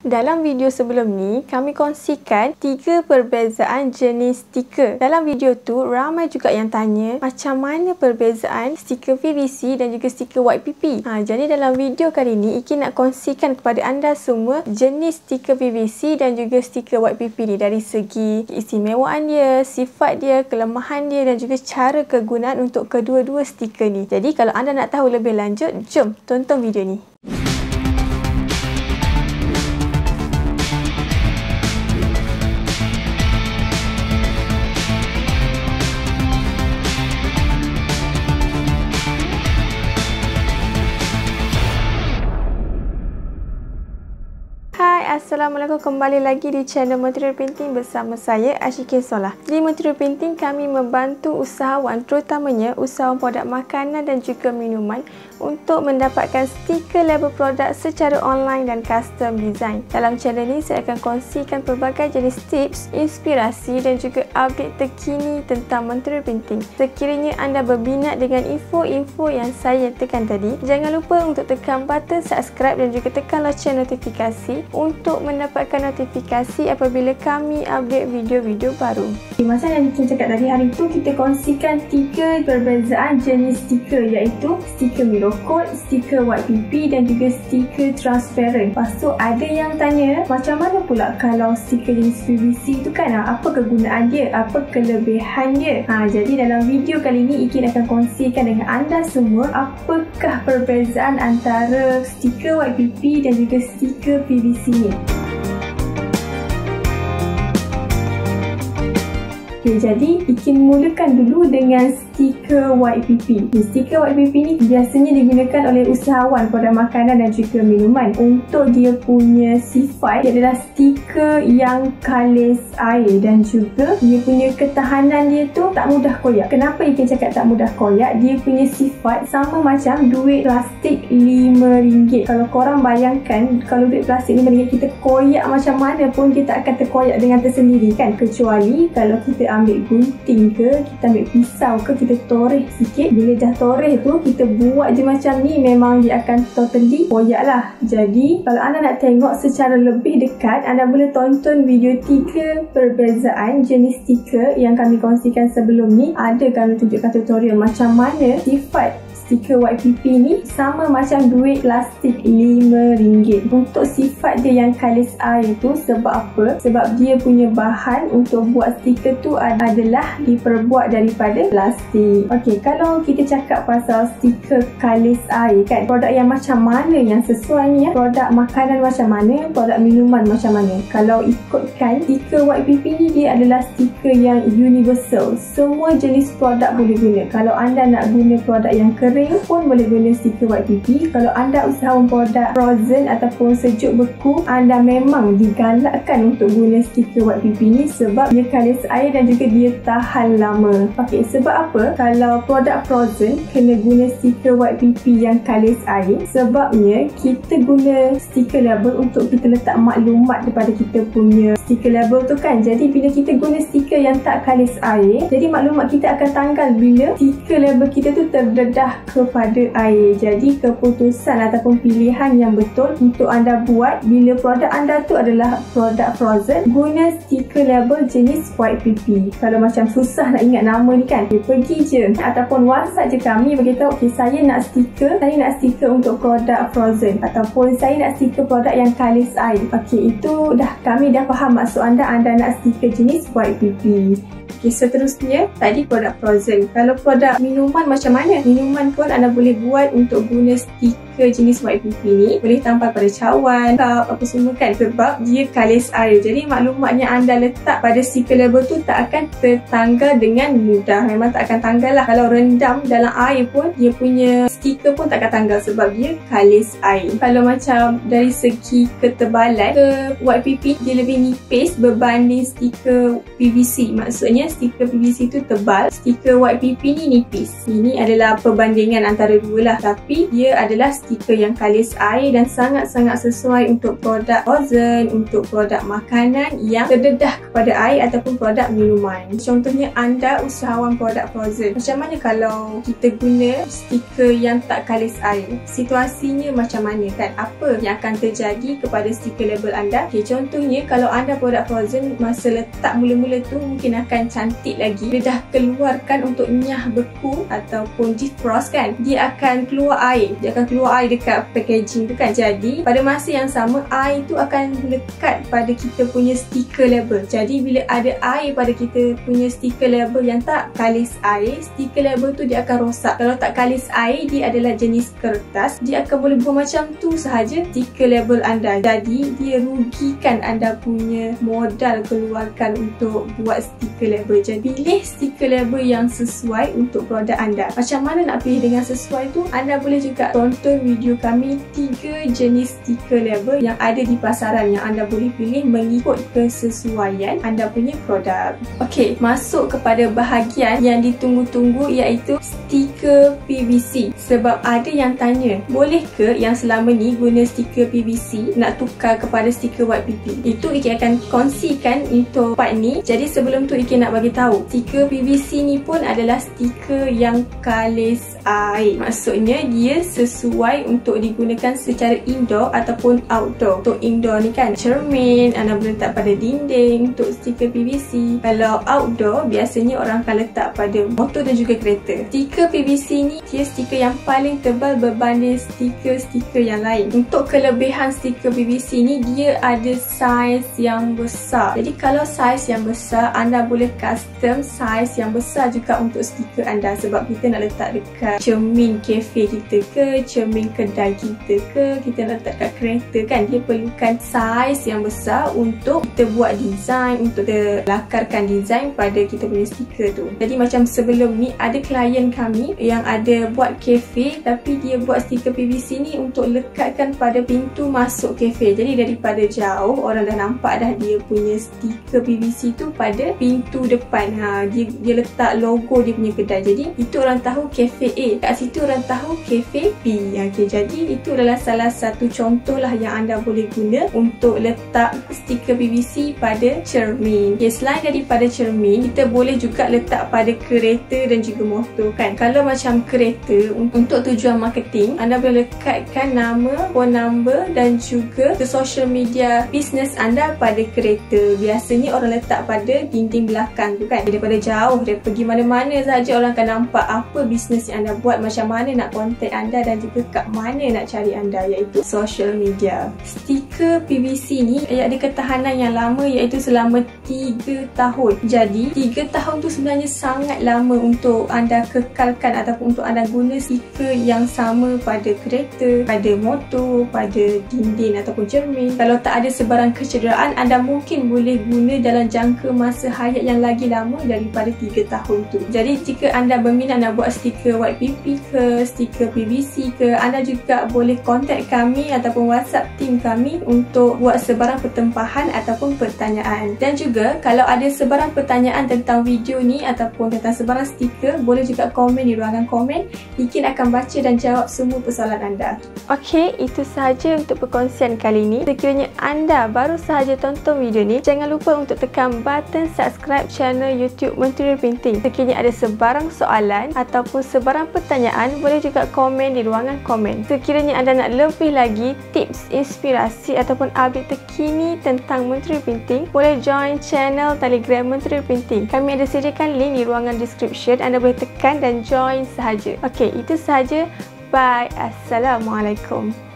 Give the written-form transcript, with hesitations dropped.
Dalam video sebelum ni, kami kongsikan 3 perbezaan jenis stiker. Dalam video tu, ramai juga yang tanya macam mana perbezaan stiker PVC dan juga stiker white PP. Jadi dalam video kali ni, Iki nak kongsikan kepada anda semua jenis stiker PVC dan juga stiker white PP ni dari segi keistimewaan dia, sifat dia, kelemahan dia dan juga cara kegunaan untuk kedua-dua stiker ni. Jadi kalau anda nak tahu lebih lanjut, jom tonton video ni. Assalamualaikum, kembali lagi di channel Material Painting bersama saya Ashikin Solah. Di Material Painting kami membantu usahawan, terutamanya usahawan produk makanan dan juga minuman untuk mendapatkan stiker label produk secara online dan custom design. Dalam channel ini saya akan kongsikan pelbagai jenis tips, inspirasi dan juga update terkini tentang Material Painting. Sekiranya anda berminat dengan info-info yang saya nyatakan tadi, jangan lupa untuk tekan button subscribe dan juga tekan lonceng notifikasi untuk mendapatkan notifikasi apabila kami update video-video baru. Masa yang kita cakap tadi, hari tu kita kongsikan 3 perbezaan jenis stiker, iaitu stiker mirror coat, stiker white PP dan juga stiker transparent. Lepas tu ada yang tanya macam mana pula kalau stiker jenis PVC tu kan, apa kegunaan dia, apa kelebihan dia. Jadi dalam video kali ni Iki akan kongsikan dengan anda semua apakah perbezaan antara stiker white PP dan juga stiker PVC ni. Jadi Iki mulakan dulu dengan stiker white PP. Stiker white PP ni biasanya digunakan oleh usahawan produk makanan dan juga minuman. Untuk dia punya sifat, dia adalah stiker yang kalis air dan juga dia punya ketahanan dia tu tak mudah koyak. Kenapa Iki cakap tak mudah koyak? Dia punya sifat sama macam duit plastik RM5. Kalau korang bayangkan, kalau duit plastik RM5 kita koyak macam mana pun kita akan terkoyak dengan tersendiri kan, kecuali kalau kita ambil gunting ke, kita ambil pisau ke, kita toreh sikit. Bila dah toreh tu, kita buat je macam ni, memang dia akan totally koyak lah. Jadi kalau anda nak tengok secara lebih dekat, anda boleh tonton video 3 perbezaan jenis stiker yang kami kongsikan sebelum ni. Ada kami tunjukkan tutorial macam mana sifat stiker white PP ni sama macam duit plastik RM5. Untuk sifat dia yang kalis air tu, sebab apa? Sebab dia punya bahan untuk buat stiker tu adalah diperbuat daripada plastik. Okey, kalau kita cakap pasal stiker kalis air kan, produk yang macam mana yang sesuai ni ya? Produk makanan macam mana? Produk minuman macam mana? Kalau ikutkan stiker white PP ni, dia adalah stiker yang universal. Semua jenis produk boleh guna. Kalau anda nak guna produk yang kering pun boleh guna stiker white PP. Kalau anda usahawan produk frozen ataupun sejuk beku, anda memang digalakkan untuk guna stiker white PP ni sebab dia kalis air dan juga dia tahan lama. Okey, sebab apa kalau produk frozen kena guna stiker white PP yang kalis air? Sebabnya kita guna stiker label untuk kita letak maklumat daripada kita punya stiker label tu kan. Jadi bila kita guna stiker yang tak kalis air, jadi maklumat kita akan tanggal bila stiker label kita tu terdedah kepada air. Jadi keputusan ataupun pilihan yang betul untuk anda buat bila produk anda tu adalah produk frozen, guna stiker label jenis white PP. Kalau macam susah nak ingat nama ni kan, pergi je ataupun WhatsApp je kami, beritahu okey saya nak stiker untuk produk frozen ataupun saya nak stiker produk yang kalis air. Okey, itu dah kami dah faham maksud anda nak stiker jenis white PP. Okay, seterusnya tadi produk frozen. Kalau produk minuman macam mana? Minuman pun anda boleh buat untuk guna stiker jenis white PP ni. Boleh tampal pada cawan, cup, apa semua kan, sebab dia kalis air. Jadi maklumat yang anda letak pada stiker label tu tak akan tertanggal dengan mudah. Memang tak akan tanggal lah. Kalau rendam dalam air pun, dia punya stiker pun tak akan tanggal sebab dia kalis air. Kalau macam dari segi ketebalan, white PP dia lebih nipis berbanding stiker PVC. Maksudnya stiker PVC tu tebal, stiker white PP ni nipis. Ini adalah perbandingan antara dua lah, tapi dia adalah stiker yang kalis air dan sangat-sangat sesuai untuk produk frozen, untuk produk makanan yang terdedah kepada air ataupun produk minuman. Contohnya anda usahawan produk frozen, macam mana kalau kita guna stiker yang tak kalis air? Situasinya macam mana kan? Apa yang akan terjadi kepada stiker label anda? Okay, contohnya kalau anda produk frozen, masa letak mula-mula tu mungkin akan cantik lagi. Dia dah keluarkan untuk nyah beku ataupun defrost kan, dia akan keluar air. Dia akan keluar air dekat packaging tu kan. Jadi pada masa yang sama, air tu akan lekat pada kita punya stiker label. Jadi bila ada air pada kita punya stiker label yang tak kalis air, stiker label tu dia akan rosak. Kalau tak kalis air, dia adalah jenis kertas, dia akan boleh buat macam tu sahaja stiker label anda. Jadi dia rugikan anda punya modal keluarkan untuk buat stiker label. Jadi pilih stiker label yang sesuai untuk produk anda. Macam mana nak pilih dengan sesuai tu? Anda boleh juga tonton video kami 3 jenis stiker label yang ada di pasaran yang anda boleh pilih mengikut kesesuaian anda punya produk. Okey, masuk kepada bahagian yang ditunggu-tunggu, iaitu stiker PVC. Sebab ada yang tanya, boleh ke yang selama ni guna stiker PVC nak tukar kepada stiker white PP? Itu Iki akan kongsikan untuk part ni. Jadi sebelum tu Iki nak bagi tahu, stiker PVC ni pun adalah stiker yang kalis air. Maksudnya dia sesuai untuk digunakan secara indoor ataupun outdoor. Untuk indoor ni kan cermin, anda boleh letak pada dinding untuk stiker PVC. Kalau outdoor, biasanya orang akan letak pada motor dan juga kereta. Stiker PVC ni dia stiker yang paling tebal berbanding stiker-stiker yang lain. Untuk kelebihan stiker PVC ni, dia ada saiz yang besar. Jadi kalau saiz yang besar, anda boleh custom saiz yang besar juga untuk stiker anda. Sebab kita nak letak dekat cermin kafe kita ke, cermin kedai kita ke, kita nak letak kat kereta kan, dia perlukan saiz yang besar untuk kita buat design, untuk kita lakarkan design pada kita punya stiker tu. Jadi macam sebelum ni ada klien kami yang ada buat kafe, tapi dia buat stiker PVC ni untuk lekatkan pada pintu masuk kafe. Jadi daripada jauh orang dah nampak dah dia punya stiker PVC tu pada pintu depan. Dia letak logo dia punya kedai. Jadi itu orang tahu kafe A, kat situ orang tahu kafe B. Okay, jadi itu adalah salah satu contoh lah yang anda boleh guna untuk letak stiker PVC pada cermin. Okay, selain daripada cermin, kita boleh juga letak pada kereta dan juga motor kan. Kalau macam kereta, untuk tujuan marketing, anda boleh lekatkan nama, phone number dan juga social media bisnes anda pada kereta. Biasanya orang letak pada dinding belakang tu kan. Daripada jauh, dia pergi mana-mana saja orang akan nampak apa bisnes yang anda buat, macam mana nak kontak anda dan juga kat mana nak cari anda, iaitu social media. Stiker PVC ni ada ketahanan yang lama, iaitu selama 3 tahun. Jadi 3 tahun tu sebenarnya sangat lama untuk anda kekalkan ataupun untuk anda guna stiker yang sama pada kereta, pada motor, pada dinding ataupun cermin. Kalau tak ada sebarang kecederaan, anda mungkin boleh guna dalam jangka masa hayat yang lagi lama daripada 3 tahun tu. Jadi jika anda berminat nak buat stiker white PP ke, stiker PVC ke, anda juga boleh kontak kami ataupun WhatsApp tim kami untuk buat sebarang pertempahan ataupun pertanyaan. Dan juga kalau ada sebarang pertanyaan tentang video ni ataupun tentang sebarang stiker, boleh juga komen di ruangan komen. Ikin akan baca dan jawab semua persoalan anda. Okey, itu sahaja untuk perkongsian kali ini. Sekiranya anda baru sahaja tonton video ni, jangan lupa untuk tekan button subscribe channel YouTube Menteri Printing. Sekiranya ada sebarang soalan ataupun sebarang pertanyaan, boleh juga komen di ruangan komen. Sekiranya anda nak lebih lagi tips, inspirasi ataupun update terkini tentang Menteri Printing, boleh join channel Telegram Menteri Printing. Kami ada sediakan link di ruangan description. Anda boleh tekan dan join sahaja. Okey, itu sahaja. Bye. Assalamualaikum.